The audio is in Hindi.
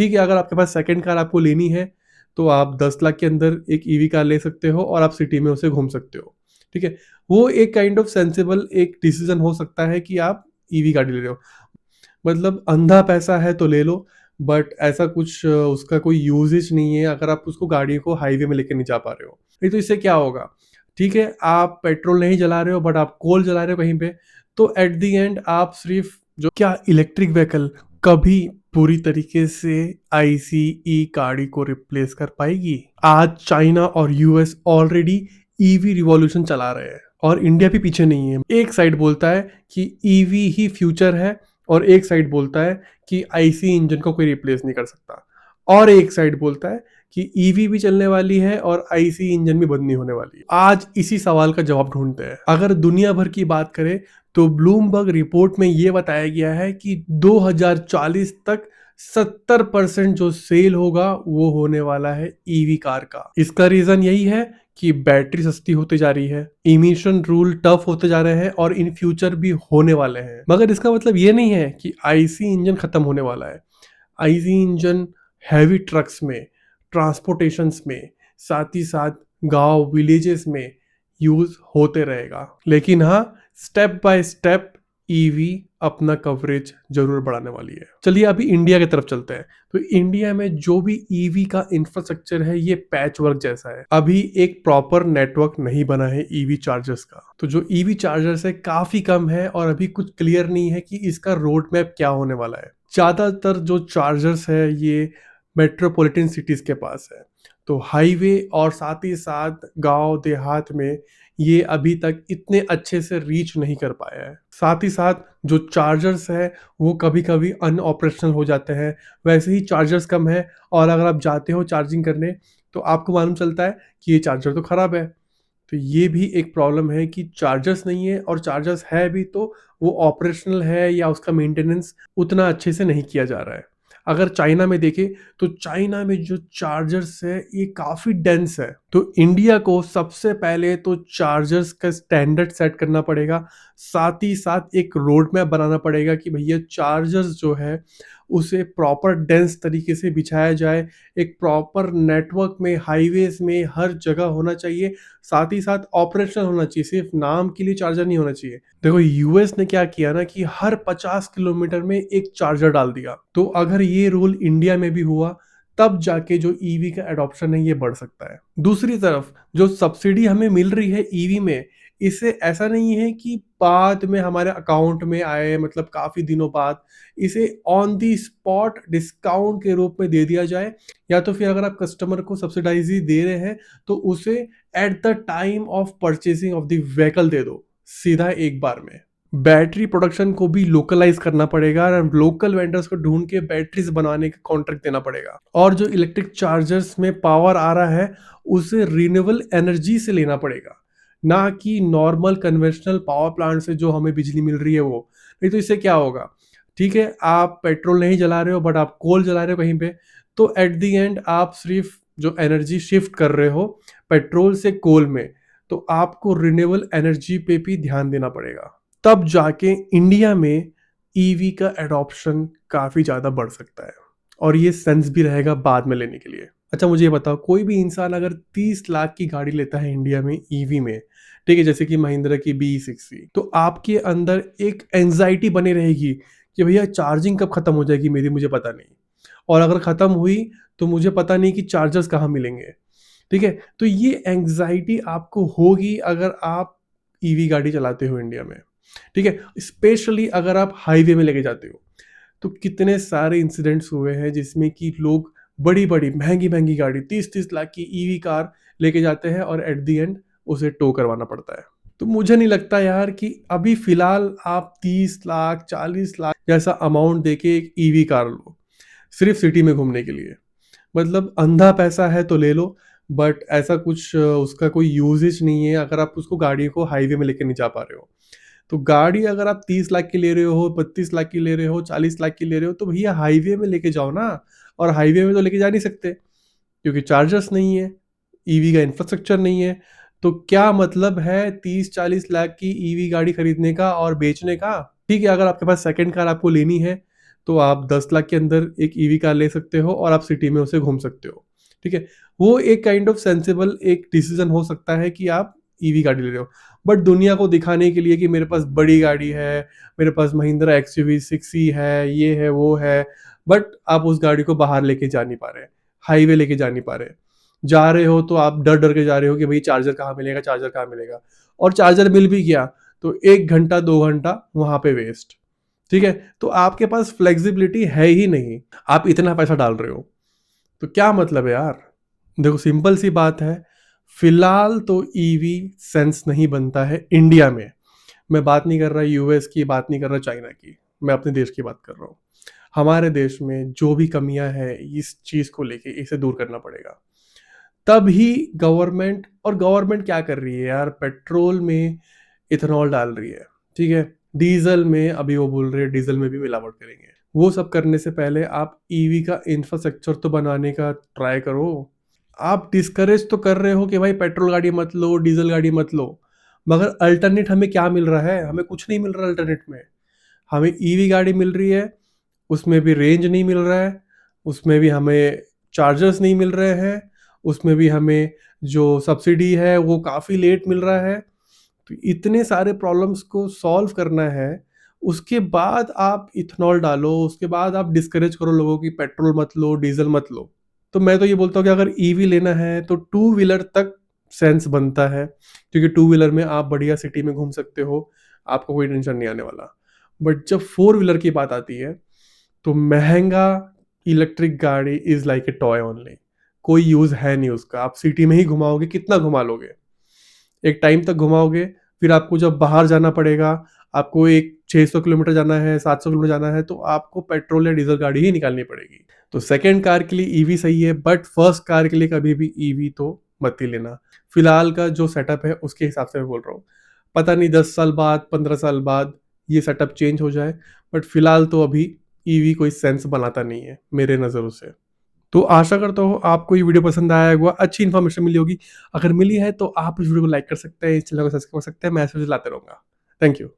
ठीक है, अगर आपके पास सेकंड कार आपको लेनी है, तो आप 10 लाख के अंदर एक ईवी कार ले सकते हो और आप सिटी में उसे घूम सकते हो। ठीक है? वो एक काइंड ऑफ सेंसिबल एक डिसीज़न हो सकता है कि आप ईवी गाड़ी ले रहे हो। मतलब अंधा पैसा है तो ले लो, बट ऐसा कुछ उसका कोई यूसेज नहीं है अगर आप उसको गाड़ी को हाईवे में लेके नहीं जा पा रहे हो। नहीं तो इससे क्या होगा? ठीक है, आप पेट्रोल नहीं जला रहे हो बट आप कोल जला रहे हो कहीं पे, तो एट द एंड आप सिर्फ जो क्या इलेक्ट्रिक व्हीकल कभी पूरी तरीके से आईसीई गाड़ी को रिप्लेस कर पाएगी? आज चाइना और यूएस ऑलरेडी ईवी रिवॉल्यूशन चला रहे हैं और इंडिया भी पीछे नहीं है। एक साइड बोलता है कि ईवी ही फ्यूचर है और एक साइड बोलता है कि आईसी इंजन को कोई रिप्लेस नहीं कर सकता, और एक साइड बोलता है कि ईवी भी चलने वाली है और आईसी इंजन भी बंद नहीं होने वाली है। आज इसी सवाल का जवाब ढूंढते हैं। अगर दुनिया भर की बात करें तो ब्लूमबर्ग रिपोर्ट में यह बताया गया है कि 2040 तक 70% जो सेल होगा वो होने वाला है ईवी कार का। इसका रीजन यही है कि बैटरी सस्ती होती जा रही है, इमिशन रूल टफ होते जा रहे हैं और इन फ्यूचर भी होने वाले हैं। मगर इसका मतलब ये नहीं है कि आईसी इंजन खत्म होने वाला है। आईसी इंजन हैवी ट्रक्स में, ट्रांसपोर्टेशंस में, साथ ही साथ गांव विलेजेस में यूज होते रहेगा। लेकिन हाँ, स्टेप बाय स्टेप ईवी अपना कवरेज जरूर बढ़ाने वाली है। चलिए अभी इंडिया की तरफ चलते हैं। तो इंडिया में जो भी ईवी का इंफ्रास्ट्रक्चर है ये पैच वर्क जैसा है। अभी एक प्रॉपर नेटवर्क नहीं बना है ईवी चार्जर्स का। तो जो ईवी चार्जर्स है काफी कम है और अभी कुछ क्लियर नहीं है कि इसका रोड मैप क्या होने वाला है। ज्यादातर जो चार्जर्स है ये मेट्रोपॉलिटन सिटीज के पास है, तो हाईवे और साथ ही साथ गांव देहात में ये अभी तक इतने अच्छे से रीच नहीं कर पाया है। साथ ही साथ जो चार्जर्स है वो कभी कभी अनऑपरेशनल हो जाते हैं। वैसे ही चार्जर्स कम है और अगर आप जाते हो चार्जिंग करने तो आपको मालूम चलता है कि ये चार्जर तो खराब है। तो ये भी एक प्रॉब्लम है कि चार्जर्स नहीं है, और चार्जर्स है भी तो वो ऑपरेशनल है या उसका मेंटेनेंस उतना अच्छे से नहीं किया जा रहा है। अगर चाइना में देखें तो चाइना में जो चार्जर्स है ये काफी डेंस है। तो इंडिया को सबसे पहले तो चार्जर्स का स्टैंडर्ड सेट करना पड़ेगा, साथ ही साथ एक रोड मैप बनाना पड़ेगा कि भैया चार्जर्स जो है उसे प्रॉपर डेंस तरीके से बिछाया जाए। एक प्रॉपर नेटवर्क में हाईवेज में हर जगह होना चाहिए, साथ ही साथ ऑपरेशनल होना चाहिए, सिर्फ नाम के लिए चार्जर नहीं होना चाहिए। देखो यूएस ने क्या किया ना कि हर 50 किलोमीटर में एक चार्जर डाल दिया। तो अगर ये रूल इंडिया में भी हुआ तब जाके जो ईवी का एडॉप्शन है ये बढ़ सकता है। दूसरी तरफ जो सब्सिडी हमें मिल रही है ईवी में, इसे ऐसा नहीं है कि बाद में हमारे अकाउंट में आए, मतलब काफी दिनों बाद इसे ऑन दी स्पॉट डिस्काउंट के रूप में दे दिया जाए, या तो फिर अगर आप कस्टमर को सब्सिडाइज दे रहे हैं तो उसे at the time of purchasing of the vehicle दे दो, सीधा एक बार में। बैटरी प्रोडक्शन को भी लोकलाइज करना पड़ेगा और लोकल वेंडर्स को ढूंढ के बैटरीज बनाने का कॉन्ट्रैक्ट देना पड़ेगा। और जो इलेक्ट्रिक चार्जर्स में पावर आ रहा है उसे रिन्यूएबल एनर्जी से लेना पड़ेगा, ना कि नॉर्मल कन्वेंशनल पावर प्लांट से जो हमें बिजली मिल रही है वो। नहीं तो इससे क्या होगा? ठीक है, आप पेट्रोल नहीं जला रहे हो बट आप कोल जला रहे हो कहीं पे, तो एट द एंड आप सिर्फ जो एनर्जी शिफ्ट कर रहे हो पेट्रोल से कोल में, तो आपको रिन्यूएबल एनर्जी पे भी ध्यान देना पड़ेगा। तब जाके इंडिया में ईवी का एडॉप्शन काफी ज्यादा बढ़ सकता है और ये सेंस भी रहेगा बाद में लेने के लिए। अच्छा मुझे ये बताओ, कोई भी इंसान अगर 30 लाख की गाड़ी लेता है इंडिया में ईवी में, ठीक है, जैसे कि महिंद्रा की B60, तो आपके अंदर एक एंजाइटी बनी रहेगी कि भैया चार्जिंग कब खत्म हो जाएगी मेरी, मुझे पता नहीं, और अगर खत्म हुई तो मुझे पता नहीं कि चार्जर्स कहाँ मिलेंगे। ठीक है, तो ये एंजाइटी आपको होगी अगर आप ईवी गाड़ी चलाते हो इंडिया में। ठीक है, स्पेशली अगर आप हाईवे में लेके जाते हो, तो कितने सारे इंसिडेंट्स हुए हैं जिसमें कि लोग बड़ी बड़ी महंगी महंगी गाड़ी 30-30 लाख की ईवी कार लेके जाते हैं और एट दी एंड उसे टो करवाना पड़ता है। तो मुझे नहीं लगता यार कि अभी फिलहाल आप 30 लाख 40 लाख जैसा अमाउंट देके एक ईवी कार लो सिर्फ सिटी में घूमने के लिए। मतलब अंधा पैसा है तो ले लो, बट ऐसा कुछ उसका कोई यूजेज नहीं है अगर आप उसको गाड़ी को हाईवे में लेके नहीं जा पा रहे हो। तो गाड़ी अगर आप 30 लाख की ले रहे हो, 32 लाख की ले रहे हो, 40 लाख की ले रहे हो, तो भैया हाईवे में लेके जाओ ना। और हाईवे में तो लेके जा नहीं सकते क्योंकि चार्जर्स नहीं है, ईवी का इंफ्रास्ट्रक्चर नहीं है। तो क्या मतलब है 30-40 लाख की ईवी गाड़ी खरीदने का और बेचने का? ठीक है, अगर आपके पास सेकंड कार आपको लेनी है तो आप 10 लाख के अंदर एक ईवी कार ले सकते हो और आप सिटी में उसे घूम सकते हो, ठीक है? वो एक काइंड ऑफ सेंसिबल एक डिसीज़न हो सकता है कि आप ईवी गाड़ी ले रहे हो। बट दुनिया को दिखाने के लिए कि मेरे पास बड़ी गाड़ी है, मेरे पास महिंद्रा एक्सयूवी 6ई है, ये है, वो है, बट आप उस गाड़ी को बाहर लेके जा नहीं पा रहे, हाईवे लेके जा नहीं पा रहे। जा रहे हो तो आप डर-डर के जा रहे हो कि भई चार्जर कहाँ मिलेगा, चार्जर कहाँ मिलेगा? और चार्जर मिल भी गया, तो 1 घंटा, 2 घंटा वहाँ पे वेस्ट, ठीक है? तो आपके पास फ्लेक्सिबिलिटी है ही नहीं, आप इतना पैसा डाल रहे हो, तो क्या मतलब है यार? देखो सिंपल सी बात है, फिलहाल तो ईवी सेंस नहीं बनता है इंडिया में। मैं बात नहीं कर रहा यूएस की, बात नहीं कर रहा चाइना की, मैं अपने देश की बात कर रहा हूँ। हमारे देश में जो भी कमियां हैं इस चीज़ को लेके इसे दूर करना पड़ेगा। तभी गवर्नमेंट, और गवर्नमेंट क्या कर रही है यार, पेट्रोल में इथेनॉल डाल रही है, ठीक है? डीजल में अभी वो बोल रहे हैं डीजल में भी मिलावट करेंगे। वो सब करने से पहले आप ईवी का इंफ्रास्ट्रक्चर तो बनाने का ट्राई करो। आप डिस्करेज तो कर रहे हो कि भाई पेट्रोल गाड़ी मत लो, डीजल गाड़ी मत लो, मगर अल्टरनेट हमें क्या मिल रहा है? हमें कुछ नहीं मिल रहा अल्टरनेट में। हमें ईवी गाड़ी मिल रही है, उसमें भी रेंज नहीं मिल रहा है, उसमें भी हमें चार्जर्स नहीं मिल रहे हैं, उसमें भी हमें जो सब्सिडी है वो काफ़ी लेट मिल रहा है। तो इतने सारे प्रॉब्लम्स को सॉल्व करना है, उसके बाद आप इथेनॉल डालो, उसके बाद आप डिस्करेज करो लोगों की पेट्रोल मत लो, डीजल मत लो। तो मैं तो ये बोलता हूँ कि अगर ईवी लेना है तो टू व्हीलर तक सेंस बनता है, क्योंकि टू व्हीलर में आप बढ़िया सिटी में घूम सकते हो, आपको कोई टेंशन नहीं आने वाला। बट जब फोर व्हीलर की बात आती है तो महंगा इलेक्ट्रिक गाड़ी is like a toy only. कोई यूज है नहीं उसका, आप सिटी में ही घुमाओगे, कितना घुमा लोगे? एक टाइम तक घुमाओगे, फिर आपको जब बाहर जाना पड़ेगा, आपको एक 600 किलोमीटर जाना है, 700 किलोमीटर जाना है, तो आपको पेट्रोल या डीजल गाड़ी ही निकालनी पड़ेगी। तो सेकंड कार के लिए ईवी सही है, बट फर्स्ट कार के लिए कभी भी ईवी तो मत ही लेना। फिलहाल का जो सेटअप है उसके हिसाब से मैं बोल रहा हूँ। पता नहीं 10 साल बाद, 15 साल बाद ये सेटअप चेंज हो जाए, बट फिलहाल तो अभी ईवी कोई सेंस बनाता नहीं है मेरे नज़रों से। तो आशा करता हूँ आपको ये वीडियो पसंद आया होगा, अच्छी इन्फॉर्मेशन मिली होगी। अगर मिली है तो आप इस वीडियो को लाइक कर सकते हैं, इस चैनल को सब्सक्राइब कर सकते हैं, मैं ऐसे वीडियो लाते रहूँगा। Thank you.